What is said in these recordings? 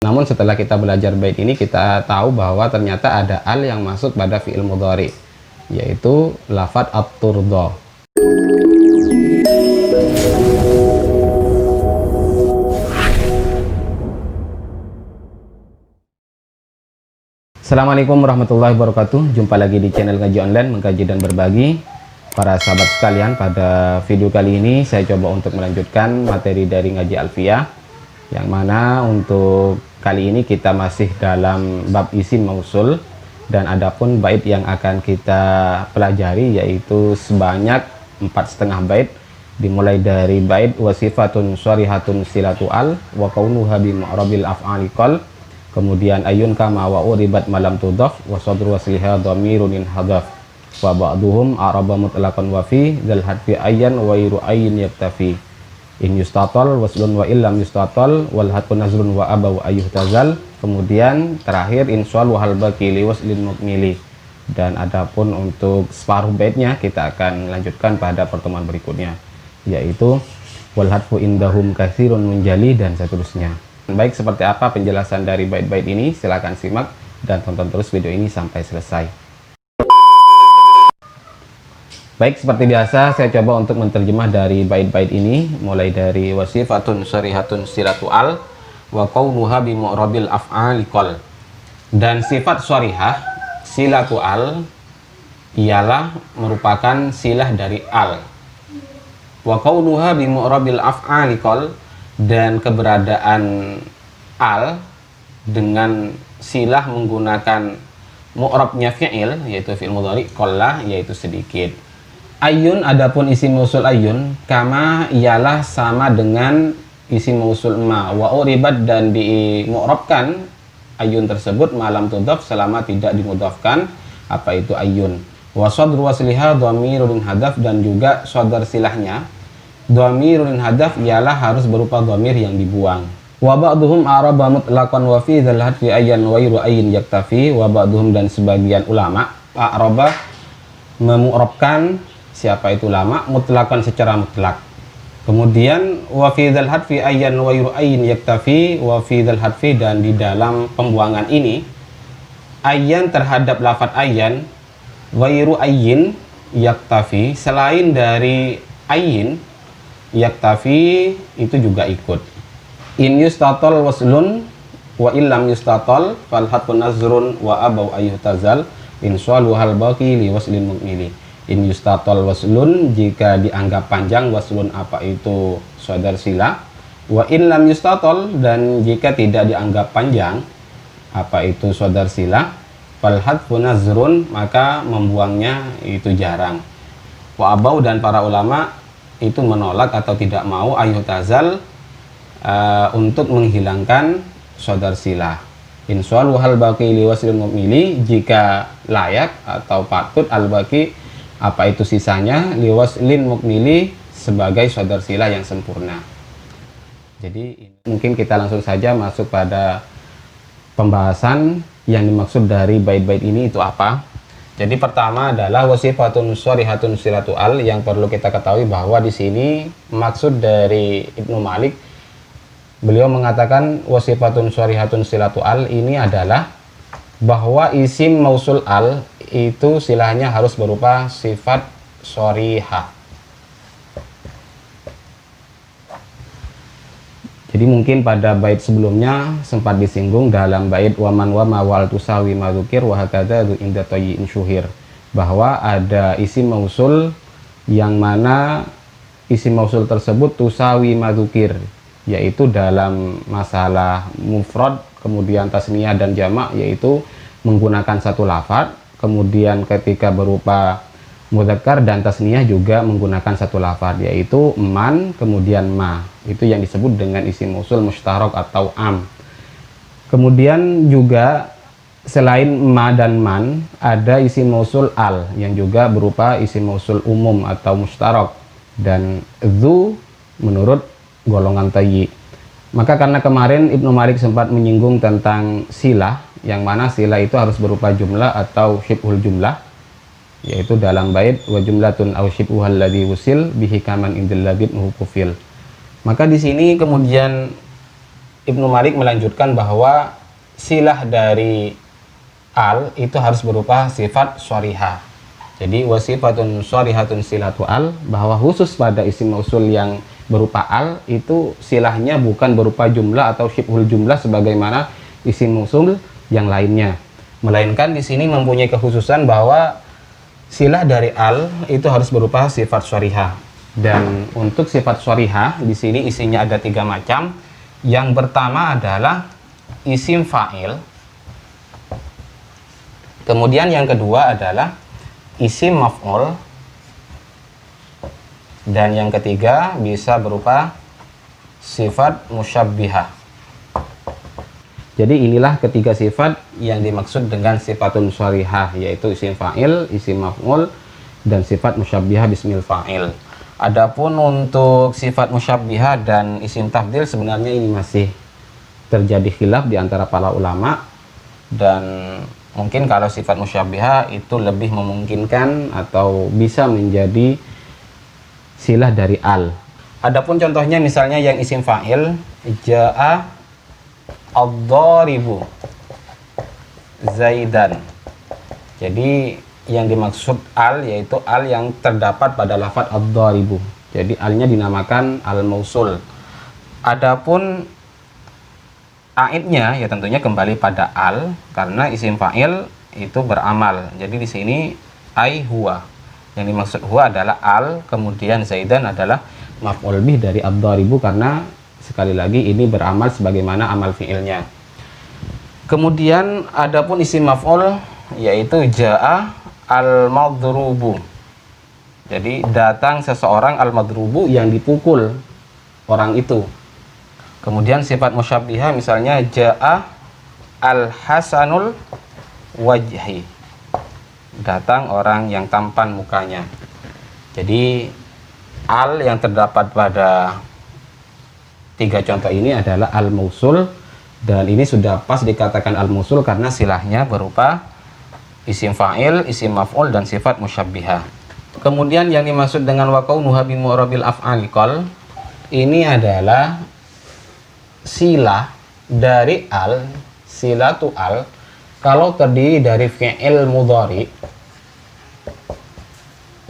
Namun setelah kita belajar bait ini, kita tahu bahwa ternyata ada al yang masuk pada fi'il mudhari, yaitu lafadz at-turda. Assalamualaikum warahmatullahi wabarakatuh. Jumpa lagi di channel Ngaji Online, Mengkaji dan Berbagi. Para sahabat sekalian, pada video kali ini saya coba untuk melanjutkan materi dari Ngaji Alfiyah, yang mana untuk kali ini kita masih dalam bab isim mausul, dan adapun bait yang akan kita pelajari yaitu sebanyak 4,5 bait, dimulai dari bait wasifatun sharihatun silatu al wa kaunuha bi mu'rabil af'ali qal, kemudian ayun kama wa uribat malam tudaf wa sadru wasliha dhamirun hadaf wa ba'duhum araba mutlaqan wa fi dzal hadfi ayyan wa iru ayyin yaktafi in yustatal waslun wa illam yustatal wal hadfu nazrun wa abaw ayuh tazal. Kemudian terakhir insyal wa hal baqi li waslin mukmili. Dan adapun untuk separuh baitnya kita akan lanjutkan pada pertemuan berikutnya, yaitu wal hadfu indahum katsirun munjali dan seterusnya. Baik, seperti apa penjelasan dari bait-bait ini? Silakan simak dan tonton terus video ini sampai selesai. Baik, seperti biasa saya coba untuk menterjemah dari bait-bait ini, mulai dari wasifatun sharihatun silatu al wa kaunuha bi mu'rabil af'ali qal. Dan sifat sharihah silatu al ialah merupakan silah dari al. Wa kaunuha bi mu'rabil af'ali qal, dan keberadaan al dengan silah menggunakan mu'rabnya fi'il, yaitu fi'il mudhari, qalla, yaitu sedikit. Ayun, adapun isim mausul ayun, kama ialah sama dengan isim mausul ma, wa uribat, dan dimu'rabkan ayun tersebut malam tudhaf selama tidak dimudhafkan apa itu ayun. Wa sadru wasliha dhamirun hadaf, dan juga sodar silahnya dhamirun hadaf ialah harus berupa dhamir yang dibuang. Wa ba'duhum araba mutlaqan wa fi dzal hadfi ayyan wa iru ayyin yaktafi. Wa ba'duhum, dan sebagian ulama araba memu'rabkan siapa itu lama mutlaqan secara mutlak. Kemudian wa fi dzal hadfi ayyan wa iru ayyin yaktafi. Wa fi dzal hadfi, dan di dalam pembuangan ini ayyan terhadap lafadz ayyan, wa iru ayyin yaktafi, selain dari ayyin yaktafi itu juga ikut. In yustatal waslun wa illam yustatal fal hadfu nazrun wa abaw ayyuh tazal insyalu hal baqi li waslin mukmili. In yustatal waslun, jika dianggap panjang waslun apa itu sodar sila, wa illam yustatal, dan jika tidak dianggap panjang apa itu sodar sila, fal hadfu nazrun, maka membuangnya itu jarang. Wa abaw, dan para ulama itu menolak atau tidak mau ayyuh tazal untuk menghilangkan sodar silah. Insyalu hal baqi li waslin mukmili, jika layak atau patut al baqi apa itu sisanya li waslin mukmili, sebagai sodar silah yang sempurna. Jadi mungkin kita langsung saja masuk pada pembahasan yang dimaksud dari bait-bait ini itu apa. Jadi pertama adalah wasifatun sharihatun silatu al, yang perlu kita ketahui bahwa di sini maksud dari Ibnu Malik, beliau mengatakan wasifatun sharihatun silatu al ini adalah bahwa isim mausul al itu silahnya harus berupa sifat sharihah. Jadi mungkin pada bait sebelumnya sempat disinggung dalam bait waman wa mawal tusawi madzukir wa hakadza inda tayyin syuhir, bahwa ada isim mausul yang mana isim mausul tersebut tusawi madzukir, yaitu dalam masalah mufrad kemudian tasniyah dan jamak, yaitu menggunakan satu lafadz, kemudian ketika berupa mudzakkar dan tasniyah juga menggunakan satu lafadz, yaitu man kemudian ma. Itu yang disebut dengan isim mausul mustarak atau am. Kemudian juga selain ma dan man, ada isim mausul al yang juga berupa isim mausul umum atau mustarak, dan dzu menurut golongan tayyi. Maka karena kemarin Ibnu Malik sempat menyinggung tentang silah, yang mana silah itu harus berupa jumlah atau syibhul jumlah, yaitu dalam bait wa jumlatun aw syibhuhal ladzi wusil bihi kaman indal labid muhufil. Maka di sini kemudian Ibnu Malik melanjutkan bahwa silah dari al itu harus berupa sifat sharihah. Jadi wasifatun sharihatun silatu al, bahwa khusus pada isim mausul yang berupa al itu silahnya bukan berupa jumlah atau syibhul jumlah sebagaimana isim mausul yang lainnya, melainkan di sini mempunyai kekhususan bahwa silah dari al itu harus berupa sifat sharihah. Dan untuk sifat sharihah di sini isinya ada 3 macam. Yang pertama adalah isim fa'il. Kemudian yang kedua adalah isim maf'ul, dan yang ketiga bisa berupa sifat musyabbihah. Jadi inilah ketiga sifat yang dimaksud dengan sifatun sharihah, yaitu isim fa'il, isim maf'ul, dan sifat musyabbihah bismil fa'il. Adapun untuk sifat musyabbihah dan isim tafdil sebenarnya ini masih terjadi khilaf di antara para ulama, dan mungkin kalau sifat musyabbihah itu lebih memungkinkan atau bisa menjadi silah dari al. Adapun contohnya misalnya yang isim fa'il, ja'a ad-dharibu Zaidan. Jadi yang dimaksud al yaitu al yang terdapat pada lafadz ad-dharibu. Jadi alnya dinamakan al-mausul. Adapun aidnya ya tentunya kembali pada al, karena isim fa'il itu beramal. Jadi di sini ai huwa. Yang dimaksud huwa adalah al, kemudian Zaidan adalah maf'ul bih dari ad-dharibu, karena sekali lagi ini beramal sebagaimana amal fi'ilnya. Kemudian adapun isim maf'ul yaitu ja'a al-madrubu. Jadi datang seseorang al-madrubu yang dipukul orang itu. Kemudian sifat musyabbihah misalnya ja'a al-hasanul wajhi. Datang orang yang tampan mukanya. Jadi al yang terdapat pada 3 contoh ini adalah al-mausul, dan ini sudah pas dikatakan al-mausul karena silahnya berupa isim fa'il, isim maf'ul, dan sifat musyabbihah. Kemudian yang dimaksud dengan wa kaunuha bi mu'rabil af'ali qal, ini adalah silah dari al, silatu al kalau terdiri dari fi'il mudhari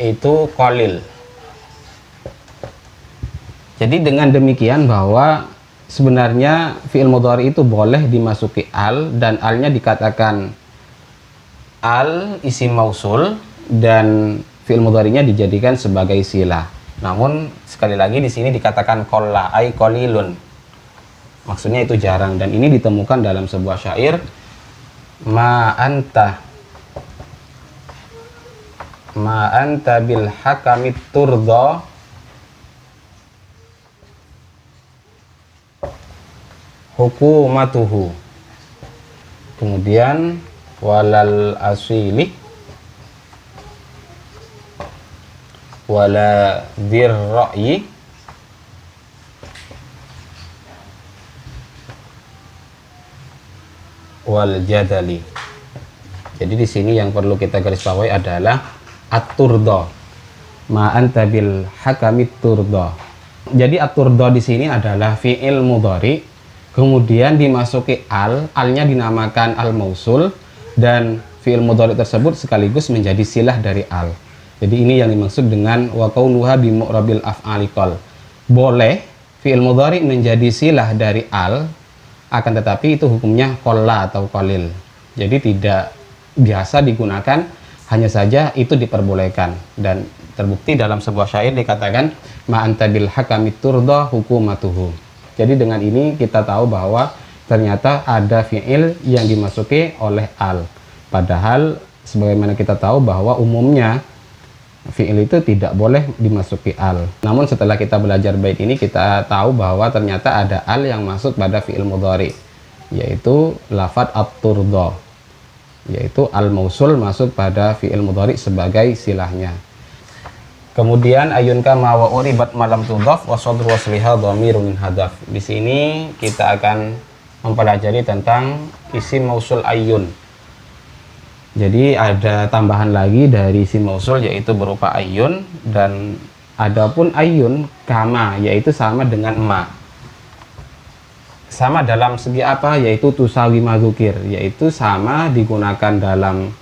itu qalil. Jadi dengan demikian bahwa sebenarnya fi'il mudhari itu boleh dimasuki al, dan alnya dikatakan al isim mausul, dan fi'il mudharinya dijadikan sebagai silah. Namun sekali lagi di sini dikatakan qalla ay qalilun. Maksudnya itu jarang, dan ini ditemukan dalam sebuah syair, ma anta bil hakamit turdo hukumatuhu. Kemudian walal asili wala dirra'i wal jadali. Jadi di sini yang perlu kita garis bawahi adalah at-turdo, ma anta bil hakamit turdo. Jadi at-turdo di sini adalah fi'il mudhari, kemudian dimasuki al, alnya dinamakan al-mausul, dan fi'il mudhari tersebut sekaligus menjadi silah dari al. Jadi ini yang dimaksud dengan wa kaunuha bi mu'rabil af'ali qal. Boleh fi'il mudhari menjadi silah dari al, akan tetapi itu hukumnya qalla atau qalil. Jadi tidak biasa digunakan, hanya saja itu diperbolehkan. Dan terbukti dalam sebuah syair dikatakan ma anta bil hakamit turda hukumatuhu. Jadi dengan ini kita tahu bahwa ternyata ada fi'il yang dimasuki oleh al, padahal sebagaimana kita tahu bahwa umumnya fi'il itu tidak boleh dimasuki al. Namun setelah kita belajar bait ini, kita tahu bahwa ternyata ada al yang masuk pada fi'il mudhari, yaitu lafadz at-turda, yaitu al-mausul masuk pada fi'il mudhari sebagai silahnya. Kemudian ayun kama wa uribat malam tudhaf wa sadru wasliha dhamirun hadaf. Di sini kita akan mempelajari tentang isim mausul ayun. Jadi ada tambahan lagi dari isim mausul, yaitu berupa ayun, dan adapun ayun kama yaitu sama dengan ma. sama dalam segi apa? Yaitu tusawi madzukir, yaitu sama digunakan dalam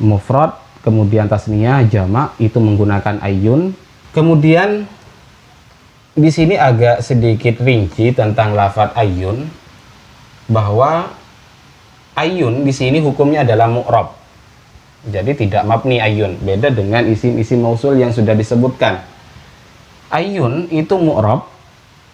mufrad, kemudian tasniyah, jamak itu menggunakan ayun. Kemudian di sini agak sedikit rinci tentang lafadz ayun, bahwa ayun di sini hukumnya adalah mu'rab. Jadi tidak mabni ayun, beda dengan isim-isim mausul yang sudah disebutkan. Ayun itu mu'rab,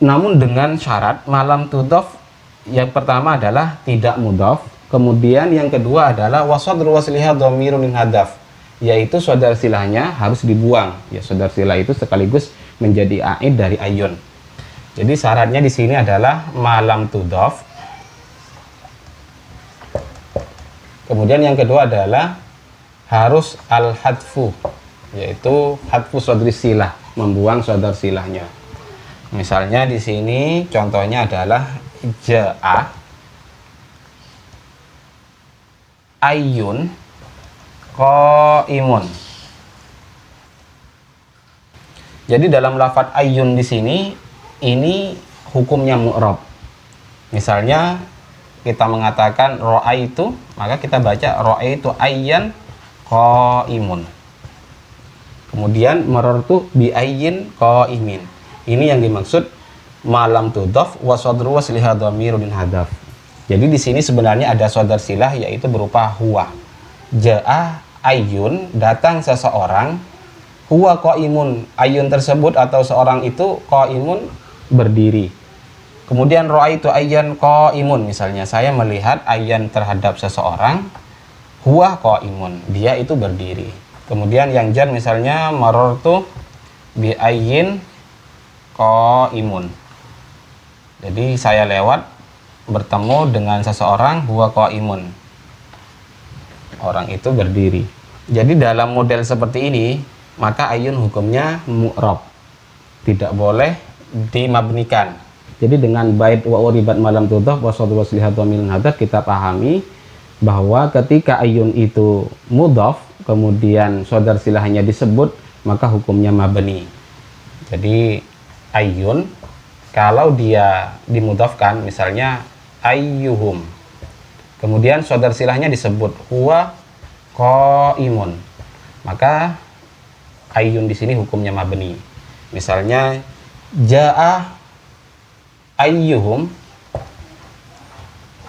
namun dengan syarat malam tudhof. Yang pertama adalah tidak mudhof, kemudian yang kedua adalah wasadru wasliha dhamirun hadaf, yaitu sodar silahnya harus dibuang. Ya, sodar silah itu sekaligus menjadi aid dari ayun. Jadi syaratnya di sini adalah malam tudhof. Kemudian yang kedua adalah harus al-hadfu, yaitu hadfu sodri silah, membuang sodar silahnya. Misalnya di sini contohnya adalah ja'a ayun qaimun. Jadi dalam lafadz ayun di sini ini hukumnya mu'rab. Misalnya kita mengatakan ra'aitu, maka kita baca ra'aitu ayyan qaimun. Kemudian marartu bi ayyin qaimin. Ini yang dimaksud malam tudhof wa sadru wasliha dhamirun hadaf. Jadi di sini sebenarnya ada sodar silah, yaitu berupa huwa. Ja'a ayyun, datang seseorang, huwa qaimun, ayun tersebut atau seorang itu qaimun, berdiri. Kemudian ra'aitu ayyan qaimun, misalnya saya melihat ayyan terhadap seseorang, huwa qaimun, dia itu berdiri. Kemudian yang jar misalnya marartu bi ayyin qaimun. Jadi saya lewat bertemu dengan seseorang, huwa qaimun, orang itu berdiri. Jadi dalam model seperti ini maka ayun hukumnya mu'rab, tidak boleh dimabnikan. Jadi dengan bait wa uribat malam tudhof wa sadru wasliha dhamirun hadaf, kita pahami bahwa ketika ayun itu mudhof kemudian sodar silahnya disebut, maka hukumnya mabni. Jadi ayun kalau dia dimudhofkan, misalnya ayyuhum, kemudian sodar silahnya disebut huwa qaimun, maka ayun di sini hukumnya mabni. Misalnya jaa ayyuhum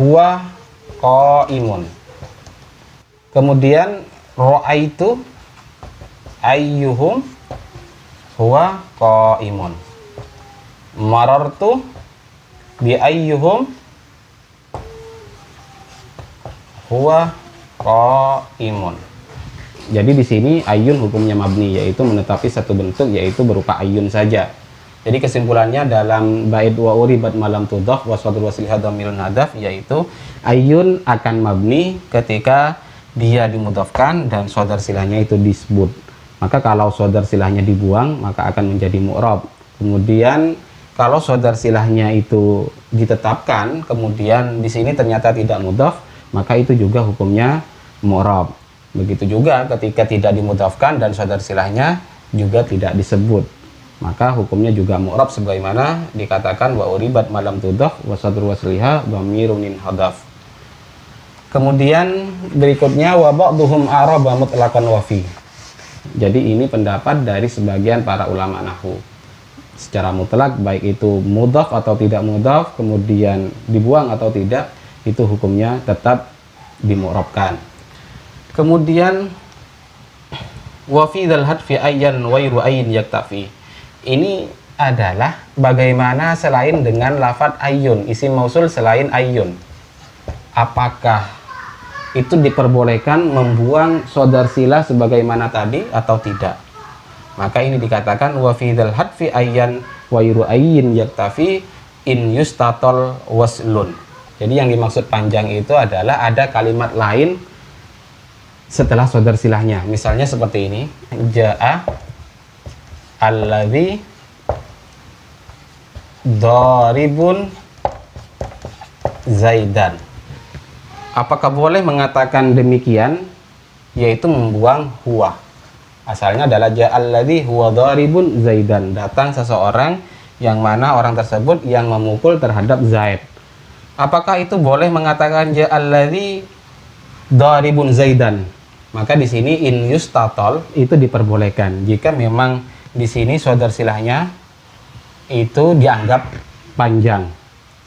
huwa qaimun. Kemudian ra'aitu ayyuhum huwa qaimun. Marartu bi ayyuhum huwa qaimun. Jadi di sini ayun hukumnya mabni, yaitu menetapi satu bentuk, yaitu berupa ayun saja. Jadi kesimpulannya dalam bait wa uribat malam tudhof wa sadru wasliha dhamirun hadaf, yaitu ayun akan mabni ketika dia dimudhofkan dan sodar silahnya itu disebut. Maka kalau sodar silahnya dibuang maka akan menjadi mu'rab. Kemudian kalau sodar silahnya itu ditetapkan kemudian di sini ternyata tidak mudhof, maka itu juga hukumnya mu'rab. Begitu juga ketika tidak dimudhofkan dan sodar silahnya juga tidak disebut, maka hukumnya juga mu'rab sebagaimana dikatakan wa uribat malam tudhof wa sadru wasliha dhamirun hadaf. Kemudian berikutnya wa ba'dhum a'raba mutlaqan wa fi. Jadi ini pendapat dari sebagian para ulama nahwu. Secara mutlak baik itu mudhaf atau tidak mudhaf, kemudian dibuang atau tidak, itu hukumnya tetap dimu'rabkan. Kemudian wa fi dzal hadfi ayyan wairu ayyin yaktafi. Ini adalah bagaimana selain dengan lafadz ayun, isim mausul selain ayun, apakah itu diperbolehkan membuang sodar silah sebagaimana tadi atau tidak? Maka ini dikatakan wa fi dzal hadfi ayyan wairu ayyin yaktafi in yustatol waslun. Jadi yang dimaksud panjang itu adalah ada kalimat lain setelah sodar silahnya. Misalnya seperti ini, jaa alladzi daribun zaidan. Apakah boleh mengatakan demikian, yaitu membuang huwa? Asalnya adalah jaa alladzi huwa daribun zaidan, datang seseorang yang mana orang tersebut yang memukul terhadap Zaid. Apakah itu boleh mengatakan ja'alladzi daribun Zaidan? Maka di sini in yustatol itu diperbolehkan jika memang di sini sodar silahnya itu dianggap panjang.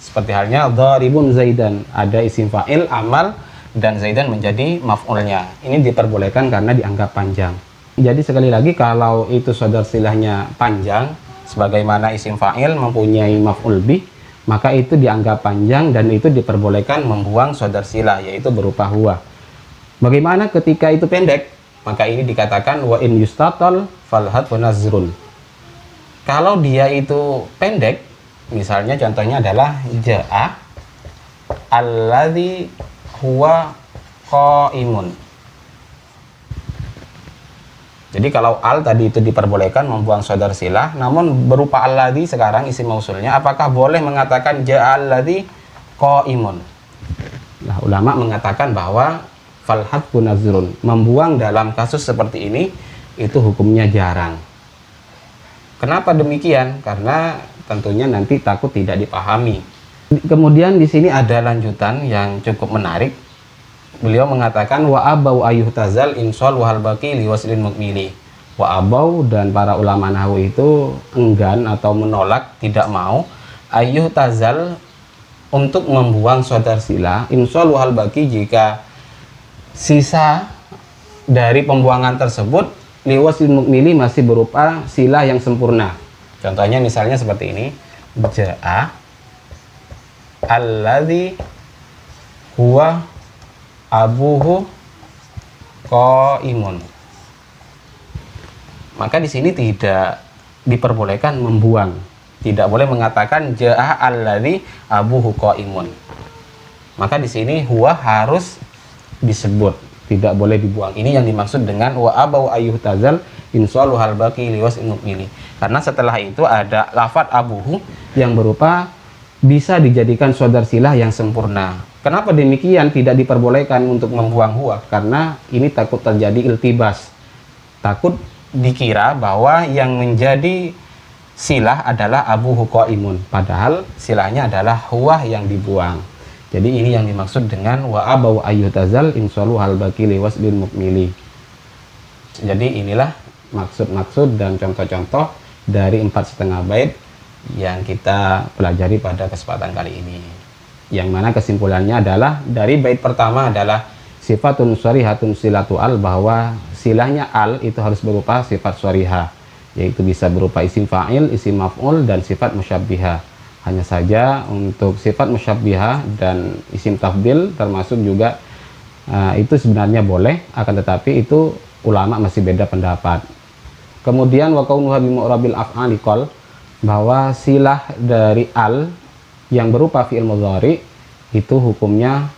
Seperti halnya daribun Zaidan, ada isim fa'il amal dan Zaidan menjadi maf'ulnya. Ini diperbolehkan karena dianggap panjang. Jadi sekali lagi kalau itu sodar silahnya panjang sebagaimana isim fa'il mempunyai maf'ul bih, maka itu dianggap panjang dan itu diperbolehkan membuang sodar silah yaitu berupa huwa. Bagaimana ketika itu pendek? Maka ini dikatakan wa in yustatol falhat nazrun. Kalau dia itu pendek, misalnya contohnya adalah ja'a alladzi huwa qaimun. Jadi kalau al tadi itu diperbolehkan membuang sodar silah, namun berupa alladzi sekarang isim mausulnya, apakah boleh mengatakan ja'a alladzi qaimun? Nah, ulama mengatakan bahwa falhatfu nazrun, membuang dalam kasus seperti ini itu hukumnya jarang. Kenapa demikian? Karena tentunya nanti takut tidak dipahami. Kemudian di sini ada lanjutan yang cukup menarik. Beliau mengatakan wa abau ayyuhtazal insol wahal baqi liwaslin mukmili. Wa abau, dan para ulama nahwu itu enggan atau menolak, tidak mau ayyuhtazal untuk membuang sodar silah insol wahal baqi jika sisa dari pembuangan tersebut liwaslin mukmili masih berupa silah yang sempurna. Contohnya misalnya seperti ini, ja'a alladzi huwa abuhu qaimun. Maka di sini tidak diperbolehkan membuang. Tidak boleh mengatakan ja'a alladzi abuhu qaimun. Maka di sini huwa harus disebut, tidak boleh dibuang. Ini yang dimaksud dengan wa abau ayyuhtazal insalu hal baqi liwas mukmili. Karena setelah itu ada lafadz abuhu yang berupa bisa dijadikan sodar silah yang sempurna. Kenapa demikian tidak diperbolehkan untuk membuang huwa? Karena ini takut terjadi iltibas, takut dikira bahwa yang menjadi silah adalah abuhu qaimun, padahal silahnya adalah huwa yang dibuang. Jadi ini yang dimaksud dengan wa abau ayyutazal insalu hal baqi liwaslil mukmili. Jadi inilah maksud-maksud dan contoh-contoh dari 4,5 bait yang kita pelajari pada kesempatan kali ini. Yang mana kesimpulannya adalah dari bait pertama adalah sifatun sharihatun silatu al, bahwa silahnya al itu harus berupa sifat shariha, yaitu bisa berupa isim fa'il, isim maf'ul, dan sifat musyabbihah. Hanya saja untuk sifat musyabbihah dan isim tafdil termasuk juga itu sebenarnya boleh, akan tetapi itu ulama masih beda pendapat. Kemudian wa kaunuha bi mu'rabil af'ali qol, bahwa silah dari al yang berupa fi'il mudhari itu hukumnya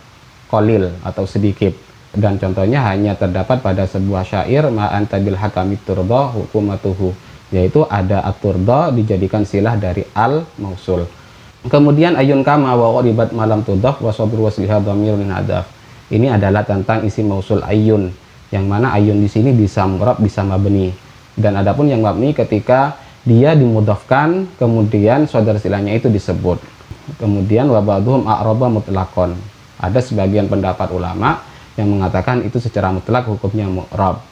qalil atau sedikit, dan contohnya hanya terdapat pada sebuah syair ma anta bil hakami turda hukumatuhu, yaitu ada at-turda dijadikan silah dari al mausul. Kemudian ayun kama wa qoribat malam tudaf wa sabr wasliha dhamirun hadaf. Ini adalah tentang isim mausul ayun, yang mana ayun di sini bisa murab bisa mabni. Dan adapun yang mabni ketika dia dimudhafkan kemudian sodar silahnya itu disebut. Kemudian wa ba'dhum a'raba mutlaqan. Ada sebagian pendapat ulama yang mengatakan itu secara mutlak hukumnya mu'rab.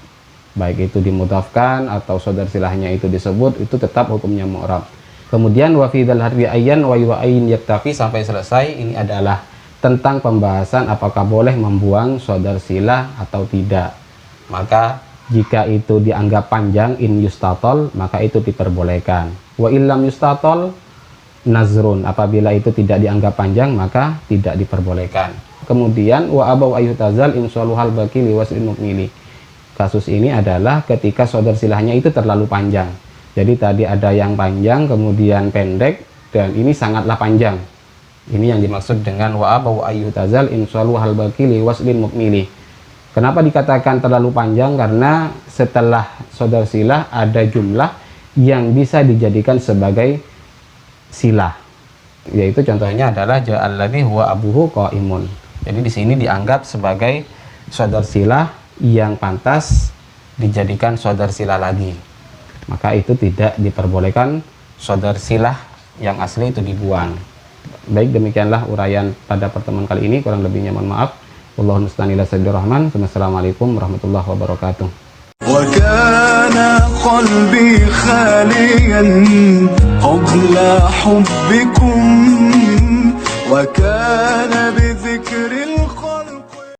Baik itu dimudhafkan atau sodar silahnya itu disebut, itu tetap hukumnya mu'rab. Kemudian wa fi dzal harfi ayyan wa yu'ain yaktafi sampai selesai. Ini adalah tentang pembahasan apakah boleh membuang sodar silah atau tidak. Maka jika itu dianggap panjang in yustatol, maka itu diperbolehkan. Wa illam yustatol nazrun, apabila itu tidak dianggap panjang maka tidak diperbolehkan. Kemudian wa abau ayyutazal insalu hal baqi liwaslil mukmili. Kasus ini adalah ketika sodar silahnya itu terlalu panjang. Jadi tadi ada yang panjang, kemudian pendek, dan ini sangatlah panjang. Ini yang dimaksud dengan wa abau ayyutazal insalu hal baqi liwaslil mukmili. Kenapa dikatakan terlalu panjang? Karena setelah sodar silah ada jumlah yang bisa dijadikan sebagai silah. Yaitu contohnya adalah ja'alladzi huwa abuhu qaimun. Jadi di sini dianggap sebagai sodar silah yang pantas dijadikan sodar silah lagi. Maka itu tidak diperbolehkan sodar silah yang asli itu dibuang. Baik, demikianlah uraian pada pertemuan kali ini, kurang lebihnya mohon maaf. Wallahu musta'an ila sabili rahman. Wassalamualaikum warahmatullahi wabarakatuh. وكان قلبي خاليا قبل حبكم وكان